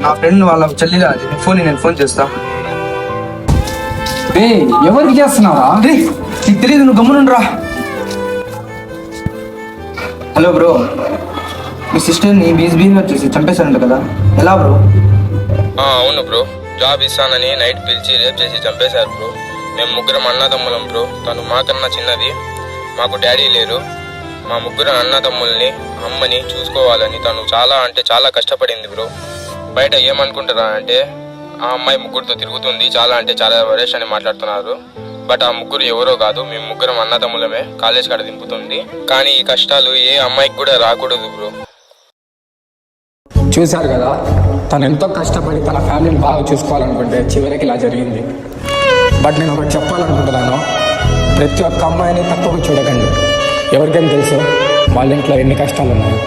నా ఫ్రెండ్ వాళ్ళ చెల్లిదా అది. నేను ఫోన్ చేస్తా. రే ఎవరికి చేస్తున్నావా? రే నీకు తెలియదు, నువ్వు గమ్మునుండ్రా. హలో బ్రో, మీ సిస్టర్ని బిహేవియర్ చేసి చంపేశారంట కదా, ఎలా బ్రో? అవును బ్రో, జాబ్ ఇస్తానని నైట్ పిలిచి రేప్ చేసి చంపేశారు బ్రో. మేము ముగ్గురం అన్నదమ్ములం బ్రో. తను మాకన్నా చిన్నది, మాకు డాడీ లేరు. మా ముగ్గురు అన్నదమ్ముల్ని అమ్మని చూసుకోవాలని తను చాలా అంటే చాలా కష్టపడింది బ్రో. బయట ఏమనుకుంటారా అంటే ఆ అమ్మాయి ముగ్గురితో తిరుగుతుంది, చాలా అంటే చాలా వరేష్ అని మాట్లాడుతున్నారు. బట్ ఆ ముగ్గురు ఎవరో కాదు, మేము ముగ్గురం అన్నదమ్ములమే. కాలేజ్ కాడ దింపుతుంది. కానీ ఈ కష్టాలు ఏ అమ్మాయికి కూడా రాకూడదు బ్రో. చూశారు కదా, తను ఎంతో కష్టపడి తన ఫ్యామిలీని బాగా చూసుకోవాలనుకుంటే చివరికి ఇలా జరిగింది. బట్ నేను ఒకటి చెప్పాలనుకుంటున్నాను, ప్రతి ఒక్క అమ్మాయిని తక్కువగా చూడకండి. ఎవరికైనా తెలుసు వాళ్ళ ఇంట్లో ఎన్ని కష్టాలు ఉన్నాయి.